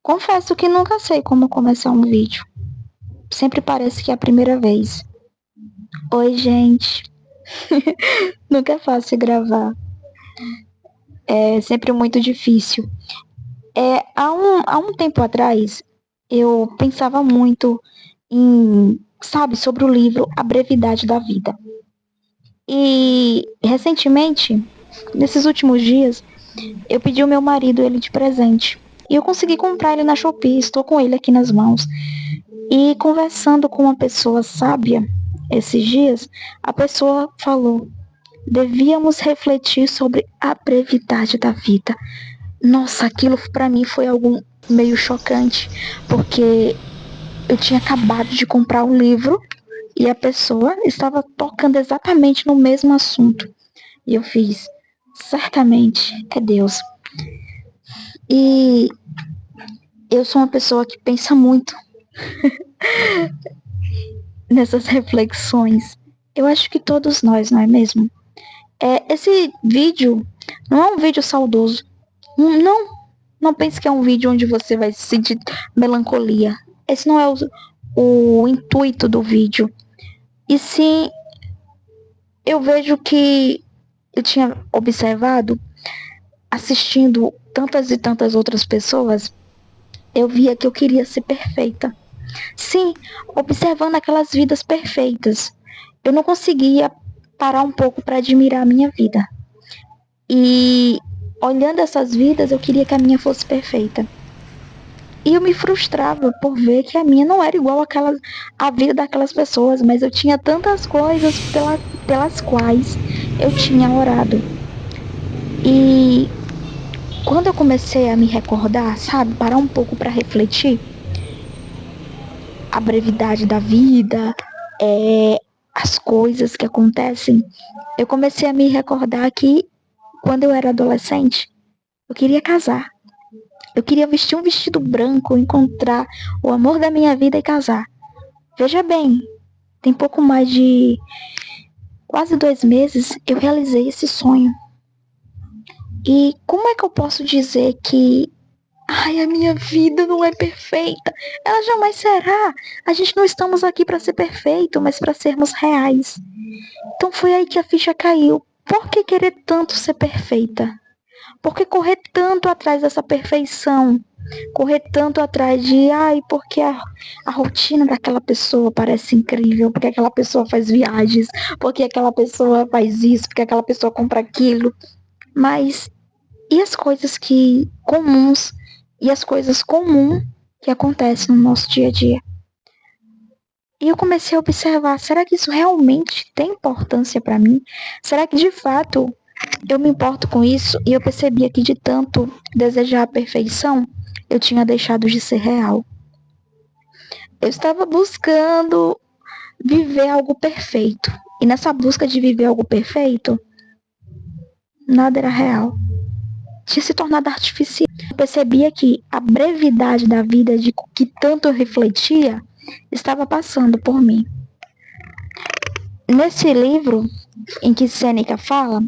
Confesso que nunca sei como começar um vídeo. Sempre parece que é a primeira vez. Oi, gente. Nunca é fácil gravar. É sempre muito difícil. Há um tempo atrás, eu pensava muito sobre o livro A Brevidade da Vida. E, recentemente, nesses últimos dias, eu pedi ao meu marido ele de presente. E eu consegui comprar ele na Shopee, estou com ele aqui nas mãos. E conversando com uma pessoa sábia esses dias, a pessoa falou: devíamos refletir sobre a brevidade da vida. Nossa, aquilo para mim foi algo meio chocante, porque eu tinha acabado de comprar um livro e a pessoa estava tocando exatamente no mesmo assunto. E eu fiz: certamente é Deus. E eu sou uma pessoa que pensa muito nessas reflexões. Eu acho que todos nós, não é mesmo? Esse vídeo não é um vídeo saudoso. Não pense que é um vídeo onde você vai sentir melancolia. Esse não é o intuito do vídeo. E sim, eu vejo que eu tinha observado, assistindo tantas e tantas outras pessoas, eu via que eu queria ser perfeita. Sim, observando aquelas vidas perfeitas, eu não conseguia parar um pouco para admirar a minha vida. E olhando essas vidas, eu queria que a minha fosse perfeita. E eu me frustrava por ver que a minha não era igual à vida daquelas pessoas, mas eu tinha tantas coisas pelas quais eu tinha orado. E quando eu comecei a me recordar, parar um pouco para refletir a brevidade da vida, as coisas que acontecem, eu comecei a me recordar que quando eu era adolescente, eu queria casar. Eu queria vestir um vestido branco, encontrar o amor da minha vida e casar. Veja bem, tem pouco mais de quase 2 meses eu realizei esse sonho. E como é que eu posso dizer que a minha vida não é perfeita? Ela jamais será. A gente não estamos aqui para ser perfeito, mas para sermos reais. Então foi aí que a ficha caiu. Por que querer tanto ser perfeita? Por que correr tanto atrás dessa perfeição? Correr tanto atrás de, porque a rotina daquela pessoa parece incrível, porque aquela pessoa faz viagens, porque aquela pessoa faz isso, porque aquela pessoa compra aquilo. Mas e as coisas comuns e as coisas comuns que acontecem no nosso dia a dia? E eu comecei a observar, será que isso realmente tem importância para mim? Será que de fato eu me importo com isso? E eu percebia que de tanto desejar a perfeição, eu tinha deixado de ser real. Eu estava buscando viver algo perfeito. E nessa busca de viver algo perfeito, nada era real. Tinha se tornado artificial. Eu percebia que a brevidade da vida de que tanto eu refletia estava passando por mim. Nesse livro em que Sêneca fala,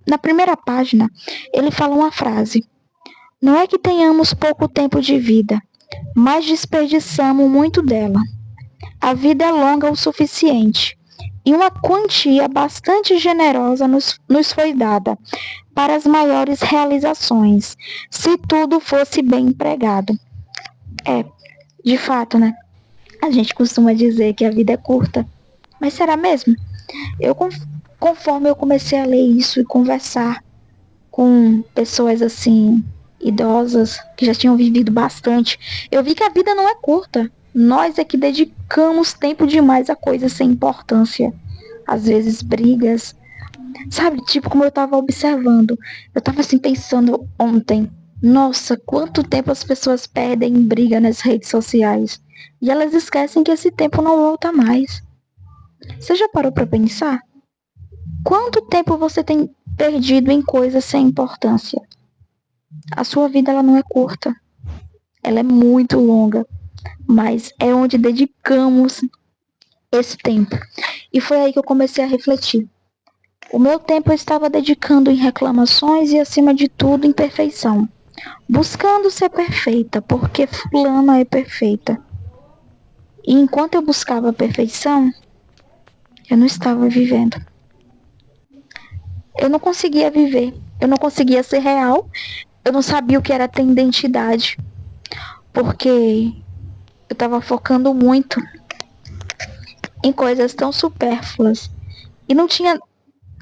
na primeira página, ele fala uma frase: não é que tenhamos pouco tempo de vida, mas desperdiçamos muito dela. A vida é longa o suficiente, e uma quantia bastante generosa nos foi dada para as maiores realizações, se tudo fosse bem empregado. De fato, né? A gente costuma dizer que a vida é curta, mas será mesmo? Conforme eu comecei a ler isso e conversar com pessoas assim, idosas, que já tinham vivido bastante, eu vi que a vida não é curta. Nós é que dedicamos tempo demais a coisas sem importância. Às vezes brigas. Sabe, tipo como eu tava observando. Eu tava assim pensando ontem. Nossa, quanto tempo as pessoas perdem em briga nas redes sociais. E elas esquecem que esse tempo não volta mais. Você já parou pra pensar? Quanto tempo você tem perdido em coisas sem importância? A sua vida ela não é curta. Ela é muito longa. Mas é onde dedicamos esse tempo. E foi aí que eu comecei a refletir. O meu tempo eu estava dedicando em reclamações e, acima de tudo, em perfeição. buscando ser perfeita, porque fulana é perfeita. E enquanto eu buscava a perfeição, eu não estava vivendo. Eu não conseguia viver, eu não conseguia ser real, eu não sabia o que era ter identidade, porque eu estava focando muito em coisas tão supérfluas e não tinha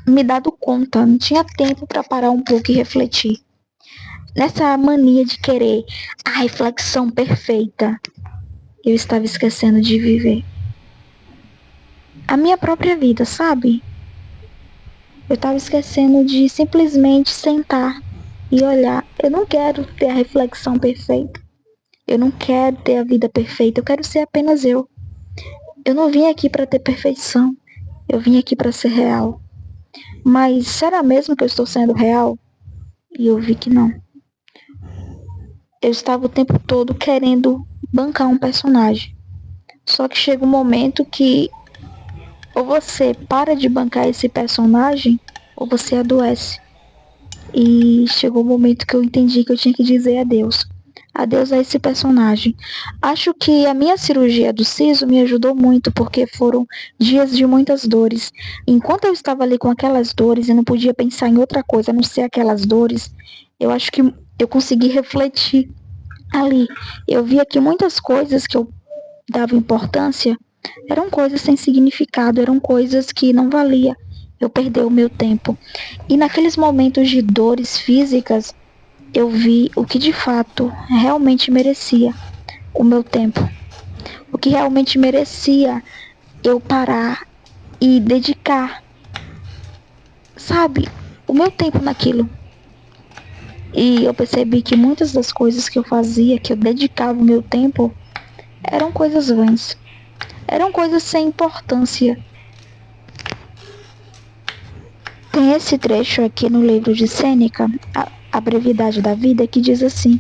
me dado conta, não tinha tempo para parar um pouco e refletir. Nessa mania de querer a reflexão perfeita, eu estava esquecendo de viver a minha própria vida, sabe? Eu estava esquecendo de simplesmente sentar e olhar. Eu não quero ter a reflexão perfeita. Eu não quero ter a vida perfeita. Eu quero ser apenas eu. Eu não vim aqui para ter perfeição. Eu vim aqui para ser real. Mas será mesmo que eu estou sendo real? E eu vi que não. Eu estava o tempo todo querendo bancar um personagem. Só que chega um momento que ou você para de bancar esse personagem ou você adoece. E chegou o momento que eu entendi que eu tinha que dizer adeus. Adeus a esse personagem. Acho que a minha cirurgia do siso me ajudou muito, porque foram dias de muitas dores. Enquanto eu estava ali com aquelas dores e não podia pensar em outra coisa a não ser aquelas dores, eu acho que eu consegui refletir ali. Eu via que muitas coisas que eu dava importância eram coisas sem significado, eram coisas que não valia eu perder o meu tempo. E naqueles momentos de dores físicas, eu vi o que de fato realmente merecia o meu tempo. O que realmente merecia eu parar e dedicar, sabe, o meu tempo naquilo. E eu percebi que muitas das coisas que eu fazia, que eu dedicava o meu tempo, eram coisas vãs. Eram coisas sem importância. Tem esse trecho aqui no livro de Sêneca, A Brevidade da Vida, que diz assim: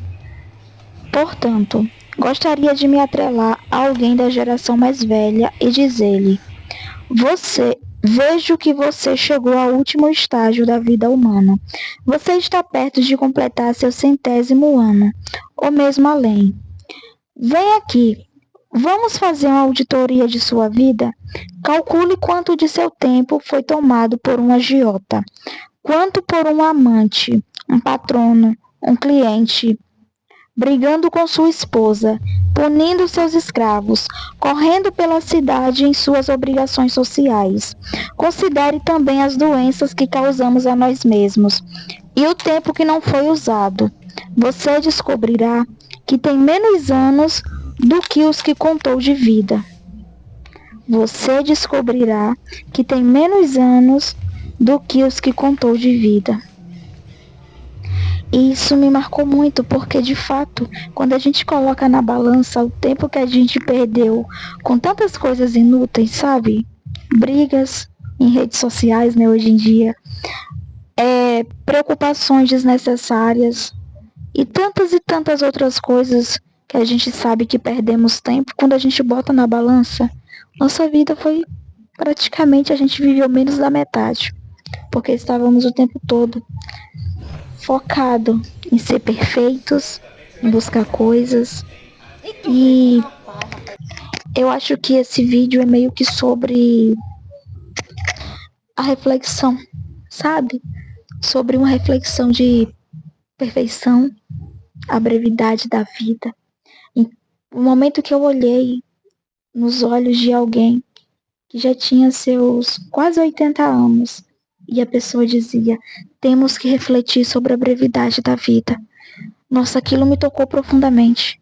portanto, gostaria de me atrelar a alguém da geração mais velha e dizer-lhe: vejo que você chegou ao último estágio da vida humana. Você está perto de completar seu 100º ano, ou mesmo além. Vem aqui, vamos fazer uma auditoria de sua vida? Calcule quanto de seu tempo foi tomado por um agiota, quanto por um amante, um patrono, um cliente, brigando com sua esposa, punindo seus escravos, correndo pela cidade em suas obrigações sociais. Considere também as doenças que causamos a nós mesmos e o tempo que não foi usado. Você descobrirá que tem menos anos do que os que contou de vida. Você descobrirá que tem menos anos do que os que contou de vida. E isso me marcou muito, porque de fato, quando a gente coloca na balança o tempo que a gente perdeu com tantas coisas inúteis, sabe? Brigas em redes sociais, né, hoje em dia, preocupações desnecessárias e tantas outras coisas que a gente sabe que perdemos tempo, quando a gente bota na balança, nossa vida foi praticamente, a gente viveu menos da metade, porque estávamos o tempo todo focado em ser perfeitos, em buscar coisas. E eu acho que esse vídeo é meio que sobre a reflexão, sabe? Sobre uma reflexão de perfeição, a brevidade da vida. E o momento que eu olhei nos olhos de alguém que já tinha seus quase 80 anos e a pessoa dizia: temos que refletir sobre a brevidade da vida. Nossa, aquilo me tocou profundamente.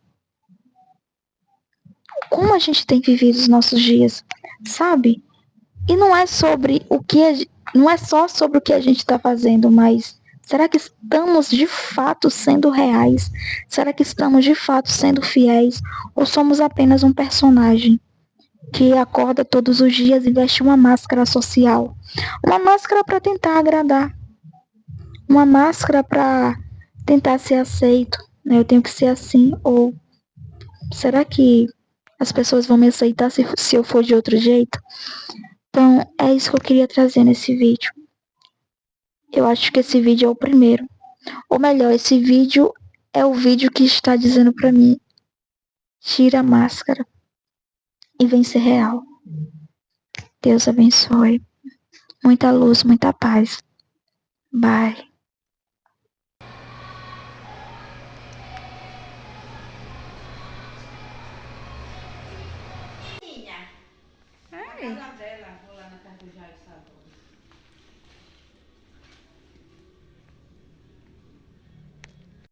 Como a gente tem vivido os nossos dias, sabe? E não é sobre o que não é só sobre o que a gente está fazendo, mas será que estamos de fato sendo reais? Será que estamos de fato sendo fiéis? Ou somos apenas um personagem que acorda todos os dias e veste uma máscara social? Uma máscara para tentar agradar, uma máscara para tentar ser aceito, né? Eu tenho que ser assim, ou será que as pessoas vão me aceitar se eu for de outro jeito? Então, é isso que eu queria trazer nesse vídeo. Eu acho que esse vídeo é o primeiro. Ou melhor, esse vídeo é o vídeo que está dizendo pra mim: tira a máscara e vem ser real. Deus abençoe. Muita luz, muita paz. Bye. Na casa dela, vou lá na casa do Jair Salvador.